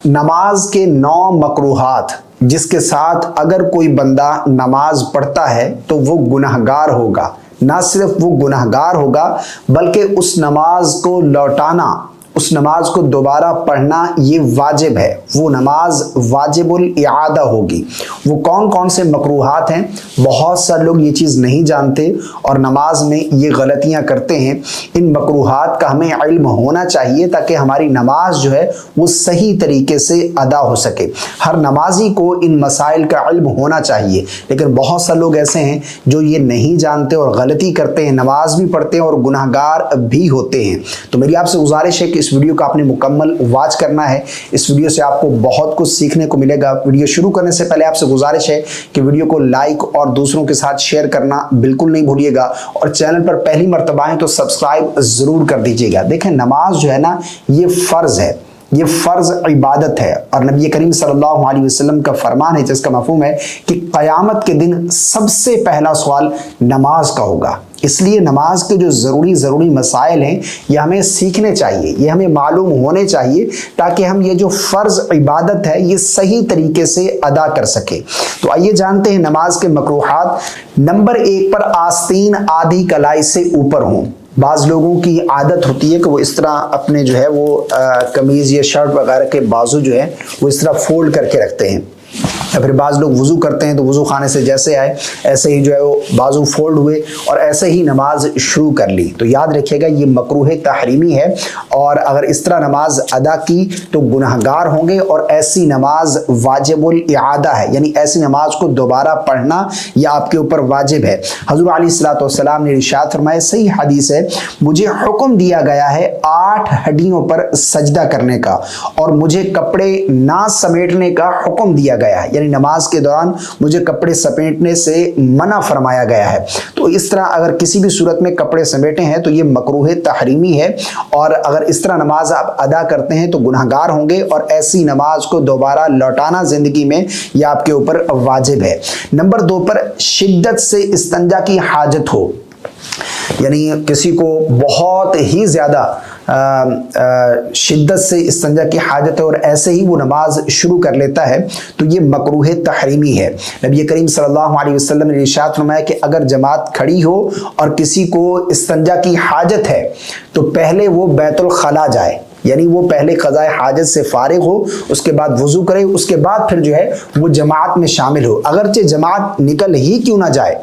नमाज के 9 मकरूहात जिसके साथ अगर कोई बंदा नमाज पढ़ता है तो वो गुनहगार होगा। ना सिर्फ वो गुनहगार होगा बल्कि उस नमाज को लौटाना, उस नमाज को दोबारा पढ़ना ये वाजिब है। वो नमाज वाजिबुल इआदा होगी। वो कौन कौन से मकरूहात हैं, बहुत सारे लोग ये चीज़ नहीं जानते और नमाज में ये गलतियां करते हैं। इन मकरूहात का हमें इल्म होना चाहिए ताकि हमारी नमाज जो है वो सही तरीके से अदा हो सके। हर नमाजी को इन मसाइल का इल्म होना चाहिए, लेकिन बहुत सारे लोग ऐसे हैं जो ये नहीं जानते और गलती करते हैं, नमाज भी पढ़ते हैं और गुनहगार भी होते हैं। तो मेरी आपसे गुजारिश है कि इस वीडियो को आपने मुकम्मल वॉच करना है। इस वीडियो से आपको बहुत कुछ सीखने को मिलेगा। वीडियो शुरू करने से पहले आपसे गुजारिश है कि वीडियो को लाइक और दूसरों के साथ शेयर करना बिल्कुल नहीं भूलिएगा और चैनल पर पहली मर्तबा आए तो सब्सक्राइब जरूर कर दीजिएगा। देखें, नमाज जो है ना, ये फर्ज है, ये फ़र्ज़ इबादत है और नबी करीम सल्लल्लाहु अलैहि वसल्लम का फरमान है जिसका मफ़हूम है कि क़यामत के दिन सबसे पहला सवाल नमाज का होगा। इसलिए नमाज के जो ज़रूरी मसाइल हैं ये हमें सीखने चाहिए, ये हमें मालूम होने चाहिए ताकि हम ये जो फ़र्ज़ इबादत है ये सही तरीके से अदा कर सके। तो आइए जानते हैं नमाज के मकरूहात। नंबर 1 पर आस्तीन आधी कलाई से ऊपर हों। बाज़ लोगों की आदत होती है कि वो इस तरह अपने जो है वो कमीज़ या शर्ट वगैरह के बाजू जो है वो इस तरह फोल्ड करके रखते हैं, या फिर बाज़ लोग वज़ू करते हैं तो वज़ू खाने से जैसे आए ऐसे ही जो है वो बाजू फोल्ड हुए और ऐसे ही नमाज शुरू कर ली। तो याद रखिएगा ये मकरूह तहरीमी है और अगर इस तरह नमाज अदा की तो गुनहगार होंगे और ऐसी नमाज वाजिबुल इआदा है, यानी ऐसी नमाज को दोबारा पढ़ना यह आपके ऊपर वाजिब है। हज़रत अलैहिस्सलातु वस्सलाम ने इरशाद फरमाया, सही हदीस है, मुझे हुक्म दिया गया है 8 हड्डियों पर सजदा करने का और मुझे कपड़े ना समेटने का हुक्म दिया गया है, नमाज के दौरान मुझे कपड़े समेटने से मना फरमाया गया है। तो इस तरह अगर किसी भी सूरत में कपड़े समेटे हैं तो ये मकरूह तहरीमी है और अगर इस तरह नमाज आप अदा करते हैं तो गुनहगार होंगे और ऐसी नमाज को दोबारा लौटाना जिंदगी में यह आपके ऊपर वाजिब है। नंबर 2 पर शिद्दत से इस्तंजा की हाजत हो, यानी किसी को बहुत ही ज़्यादा शिद्दत से इस्तंजा की हाजत है और ऐसे ही वो नमाज शुरू कर लेता है तो ये मकरूह तहरीमी है। नबी करीम सल्लल्लाहु अलैहि वसल्लम ने इरशाद फरमाया कि अगर जमात खड़ी हो और किसी को इस्तंजा की हाजत है तो पहले वो बैतुल खला जाए, यानी वो पहले क़ज़ाए हाजत से फारिग हो, उसके बाद वज़ू करे, उसके बाद फिर जो है वो जमात में शामिल हो। अगरचे जमात निकल ही क्यों ना जाए,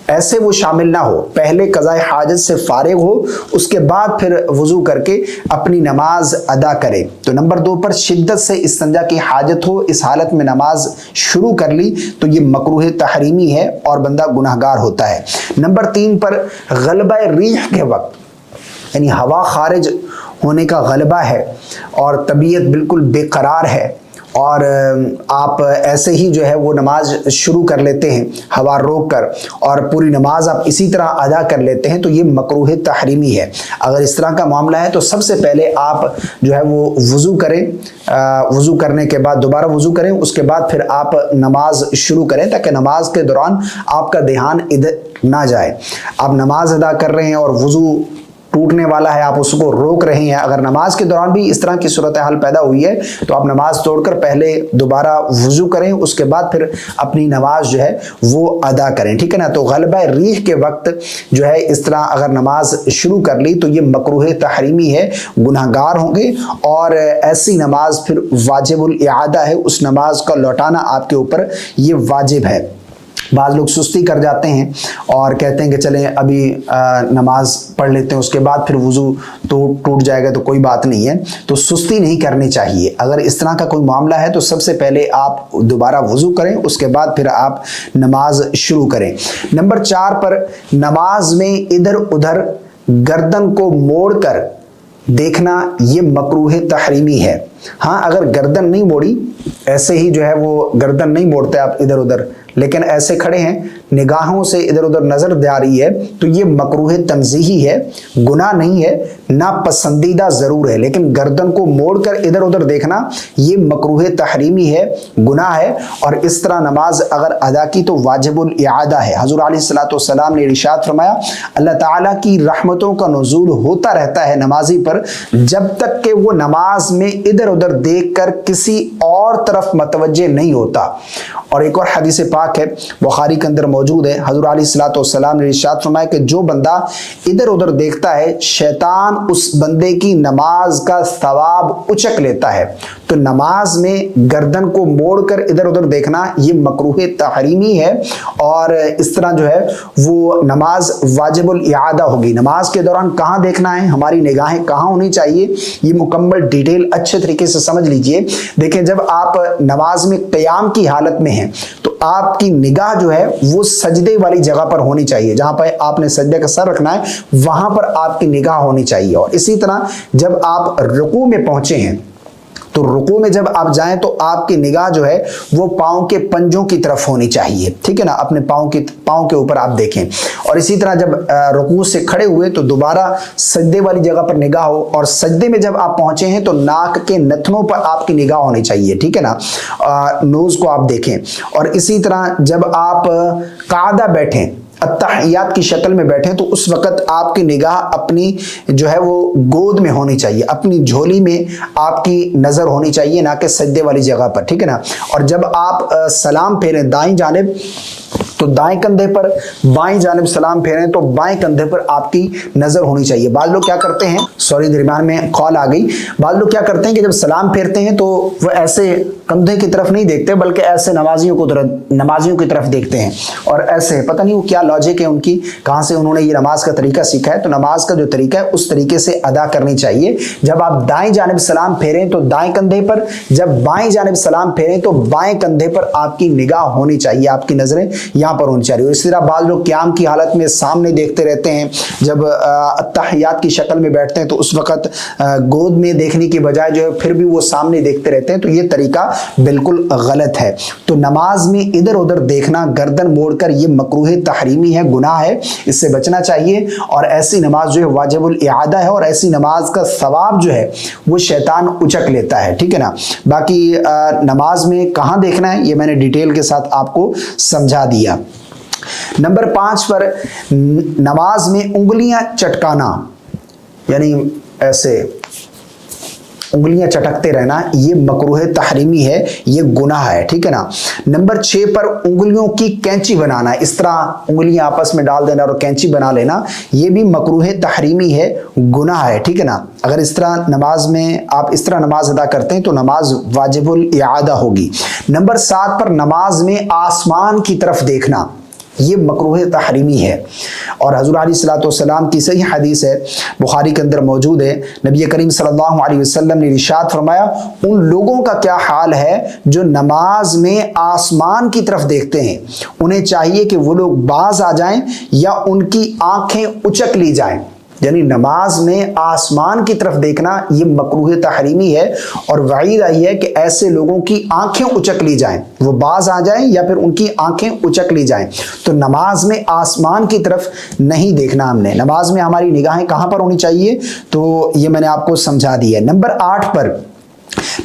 ऐसे वो शामिल ना हो, पहले क़ज़ाए हाजत से फारिग हो, उसके बाद फिर वज़ू करके अपनी नमाज अदा करे। तो नंबर 2 पर शिद्दत से इस्तंजा की हाजत हो, इस हालत में नमाज शुरू कर ली तो ये मकरूह तहरीमी है और बंदा गुनहगार होता है। नंबर 3 पर गलबा रीह के वक्त, यानी हवा खारिज होने का गलबा है और तबीयत बिल्कुल बेकरार है और आप ऐसे ही जो है वो नमाज शुरू कर लेते हैं हवा रोक कर और पूरी नमाज आप इसी तरह अदा कर लेते हैं तो ये मकरूह तहरीमी है। अगर इस तरह का मामला है तो सबसे पहले आप जो है वो वज़ू करें, वज़ू करने के बाद दोबारा वज़ू करें, उसके बाद फिर आप नमाज शुरू करें ताकि नमाज के दौरान आपका ध्यान इधर ना जाए। आप नमाज अदा कर रहे हैं और वज़ू टूटने वाला है, आप उसको रोक रहे हैं। अगर नमाज के दौरान भी इस तरह की सूरत हाल पैदा हुई है तो आप नमाज तोड़कर पहले दोबारा वज़ू करें, उसके बाद फिर अपनी नमाज जो है वो अदा करें, ठीक है ना। तो गलबा रीह के वक्त जो है इस तरह अगर नमाज शुरू कर ली तो ये मकरूह तहरीमी है, गुनहगार होंगे और ऐसी नमाज फिर वाजिबुल इआदा है, उस नमाज का लौटाना आपके ऊपर ये वाजिब है। बाज़ लोग सुस्ती कर जाते हैं और कहते हैं कि चलें अभी नमाज पढ़ लेते हैं, उसके बाद फिर वज़ू तो टूट जाएगा तो कोई बात नहीं है। तो सुस्ती नहीं करनी चाहिए। अगर इस तरह का कोई मामला है तो सबसे पहले आप दोबारा वज़ू करें, उसके बाद फिर आप नमाज शुरू करें। नंबर 4 पर नमाज में इधर उधर गर्दन को मोड़कर देखना ये मकरूह तहरीमी है। हाँ, अगर गर्दन नहीं मोड़ी, ऐसे ही जो है वो गर्दन नहीं मोड़ते आप इधर उधर, लेकिन ऐसे खड़े हैं, निगाहों से इधर उधर नजर जारी है तो ये मकरूह तंजीही है, गुनाह नहीं है, ना पसंदीदा जरूर है, लेकिन गर्दन को मोड़कर इधर उधर देखना ये मकरूह तहरीमी है, गुनाह है। और इस तरह नमाज अगर अदा की तो वाजिबुल इआदा है। हुज़ूर अलैहिस्सलातु वस्सलाम ने इरशाद फरमाया, अल्लाह ताला की रहमतों का नुज़ूल होता रहता है नमाजी पर जब तक कि वो नमाज में इधर उधर देखकर किसी और तरफ मतवज्जे नहीं होता। और एक और हदीस पाक है, बुखारी के अंदर मौजूद है, हुज़ूर अलैहिस्सलातु वस्सलाम ने इरशाद फरमाया कि जो बंदा इधर उधर देखता है शैतान उस बंदे की नमाज का सवाब उचक लेता है। तो नमाज में गर्दन को मोड़कर इधर उधर देखना ये मकरूह तहरीमी है और इस तरह जो है वो नमाज वाजिबुल इआदा होगी। नमाज के दौरान कहाँ देखना है, हमारी निगाहें कहाँ होनी चाहिए, ये मुकम्मल डिटेल अच्छे तरीके से समझ लीजिए। देखें, जब आप नमाज में क़याम की हालत में हैं तो आपकी निगाह जो है वो सजदे वाली जगह पर होनी चाहिए, जहां पर आपने सजदे का सर रखना है वहां पर आपकी निगाह होनी चाहिए। और इसी तरह जब आप रुकू में पहुंचे हैं तो रुकू में जब आप जाएं तो आपकी निगाह जो है वो पाँव के पंजों की तरफ होनी चाहिए, ठीक है ना, अपने पाँव के ऊपर आप देखें। और इसी तरह जब रुकू से खड़े हुए तो दोबारा सजदे वाली जगह पर निगाह हो, और सजदे में जब आप पहुंचे हैं तो नाक के नथनों पर आपकी निगाह होनी चाहिए, ठीक है ना, नोज को आप देखें। और इसी तरह जब आप कादा बैठें, अत्तहियात की शक्ल में बैठे तो उस वक्त आपकी निगाह अपनी जो है वो गोद में होनी चाहिए, अपनी झोली में आपकी नजर होनी चाहिए, ना कि सजदे वाली जगह पर, ठीक है ना। और जब आप सलाम फेरें दाईं जानिब तो दाएं कंधे पर, बाएं जानिब सलाम फेरें तो बाएं कंधे पर आपकी नजर होनी चाहिए। बाद लोग क्या करते हैं, सॉरी दरमियान में कॉल आ गई, बाद लोग क्या करते हैं कि जब सलाम फेरते हैं तो वो ऐसे कंधे की तरफ नहीं देखते बल्कि ऐसे नमाजियों की तरफ देखते हैं, और ऐसे पता नहीं वो क्या लॉजिक है उनकी, कहाँ से उन्होंने ये नमाज का तरीका सीखा है। तो नमाज का जो तरीका है उस तरीके से अदा करनी चाहिए। जब आप दाएं जानिब सलाम फेरें तो दाएं कंधे पर, जब बाएं जानिब सलाम फेरें तो बाएं कंधे पर आपकी निगाह होनी चाहिए, आपकी नजरें यहाँ पर होनी चाहिए। इसी तरह बाद लोग क़याम की हालत में सामने देखते रहते हैं, जब अत्तहियात की शक्ल में बैठते हैं तो उस वक्त गोद में देखने की बजाय जो है फिर भी वो सामने देखते रहते हैं, तो ये तरीका बिल्कुल गलत है। तो नमाज में इधर उधर देखना, गर्दन मोड़कर, ये मकरूह तहरीमी है, गुनाह है, इससे बचना चाहिए। और ऐसी नमाज जो है वाजिबुल इआदा है और ऐसी नमाज का सवाब जो है वो शैतान उचक लेता है, ठीक है ना। बाकी नमाज में कहाँ देखना है ये मैंने डिटेल के साथ आपको समझा दिया। नंबर 5 पर नमाज में उंगलियां चटकाना, यानी ऐसे उंगलियां चटकते रहना, ये मकरूह तहरीमी है, ये गुनाह है, ठीक है ना। नंबर 6 पर उंगलियों की कैंची बनाना, इस तरह उंगलियां आपस में डाल देना और कैंची बना लेना, ये भी मकरूह तहरीमी है, गुनाह है, ठीक है ना। अगर इस तरह नमाज में आप इस तरह नमाज अदा करते हैं तो नमाज वाजिबुल इआदा होगी। नंबर 7 पर नमाज में आसमान की तरफ देखना, ये मकरूह तहरीमी है। और हुज़ूर अलैहिस्सलातु वस्सलाम की सही हदीस है, बुखारी के अंदर मौजूद है, नबी करीम सल्लल्लाहु अलैहि वसल्लम ने इरशाद फरमाया, उन लोगों का क्या हाल है जो नमाज में आसमान की तरफ देखते हैं, उन्हें चाहिए कि वो लोग बाज आ जाएं या उनकी आंखें उचक ली जाएं। यानी नमाज में आसमान की तरफ देखना ये मकरूह तहरीमी है और वईद आई है कि ऐसे लोगों की आंखें उचक ली जाएं, वो बाज आ जाएं या फिर उनकी आंखें उचक ली जाएं। तो नमाज में आसमान की तरफ नहीं देखना हमने। नमाज में हमारी निगाहें कहाँ पर होनी चाहिए, तो ये मैंने आपको समझा दिया। नंबर 8 पर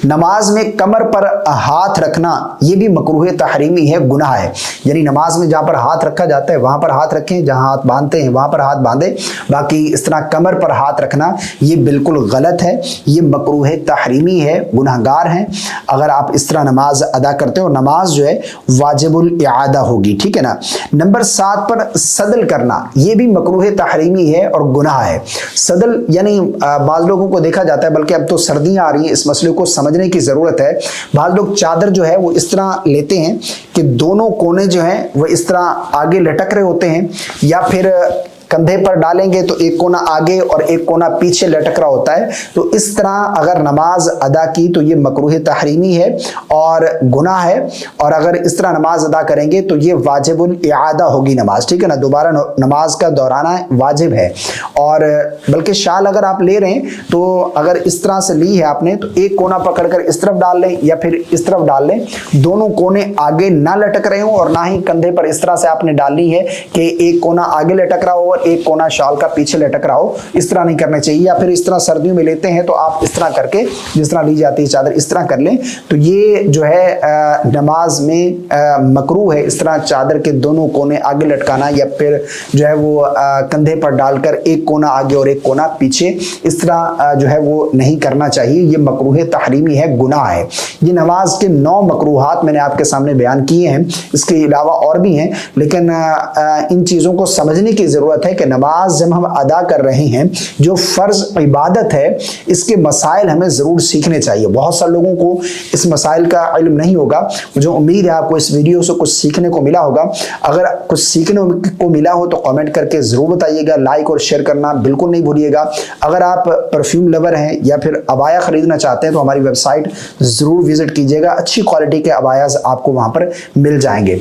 नमाज में कमर पर हाथ रखना, यह भी मकरूह तहरीमी है, गुनाह है। यानी नमाज में जहां पर हाथ रखा जाता है वहां पर हाथ रखें, जहां हाथ बांधते हैं वहां पर हाथ बांधे, बाकी इस तरह कमर पर हाथ रखना ये बिल्कुल गलत है, ये मकरूह तहरीमी है, गुनाहगार हैं अगर आप इस तरह नमाज अदा करते हो। नमाज जो है वाजिबुल इआदा होगी, ठीक है ना। नंबर 7 पर सदल करना, यह भी मकरूह तहरीमी है और गुनाह है। सदल यानी बाज़ लोगों को देखा जाता है, बल्कि अब तो सर्दियां आ रही हैं, इस मसले को समझने की जरूरत है। बाज़ लोग चादर जो है वो इस तरह लेते हैं कि दोनों कोने जो हैं वो इस तरह आगे लटक रहे होते हैं, या फिर کندھے پر ڈالیں گے تو ایک کونا آگے اور ایک کونا پیچھے لٹک رہا ہوتا ہے، تو اس طرح اگر نماز ادا کی تو یہ مکروہ تحریمی ہے اور گناہ ہے، اور اگر اس طرح نماز ادا کریں گے تو یہ واجب الاعادہ ہوگی نماز، ٹھیک ہے نا، دوبارہ نماز کا دہرانا واجب ہے۔ اور بلکہ شال اگر آپ لے رہے ہیں تو اگر اس طرح سے لی ہے آپ نے تو ایک کونا پکڑ کر اس طرف ڈال لیں یا پھر اس طرف ڈال لیں، دونوں کونے آگے نہ لٹک رہے ہوں اور نہ ہی کندھے پر اس طرح سے آپ نے ڈالنی ہے کہ ایک کونا آگے لٹک رہا ہو اور ایک کونا شال کا پیچھے لٹک رہا ہو، اس طرح نہیں کرنا چاہیے۔ یا پھر اس طرح سردیوں میں لیتے ہیں تو آپ اس طرح کر کے جس طرح لی جاتی ہے چادر اس طرح کر لیں، تو یہ جو ہے نماز میں مکروہ ہے اس طرح چادر کے دونوں کونے آگے لٹکانا یا پھر جو ہے وہ کندھے پر ڈال کر ایک کونا آگے اور ایک کونا پیچھے، اس طرح جو ہے وہ نہیں کرنا چاہیے، یہ مکروہ تحریمی ہے، گناہ ہے۔ یہ نماز کے 9 مکروہات میں نے آپ کے سامنے بیان کیے ہیں، اس کے علاوہ اور بھی ہیں، لیکن ان چیزوں کو سمجھنے کی ضرورت ہے کہ نماز جب ہم ادا کر رہے ہیں جو فرض عبادت ہے اس کے مسائل ہمیں ضرور سیکھنے چاہیے۔ بہت سارے لوگوں کو اس مسائل کا علم نہیں ہوگا، مجھے امید ہے آپ کو اس ویڈیو سے کچھ سیکھنے کو ملا ہوگا۔ اگر کچھ سیکھنے کو ملا ہو تو کامنٹ کر کے ضرور بتائیے گا، لائک اور شیئر کرنا بالکل نہیں بھولیے گا۔ اگر آپ پرفیوم لور ہیں یا پھر عبایا خریدنا چاہتے ہیں تو ہماری ویب سائٹ ضرور وزٹ کیجیے گا، اچھی کوالٹی کے عبایاز آپ کو وہاں پر مل جائیں گے۔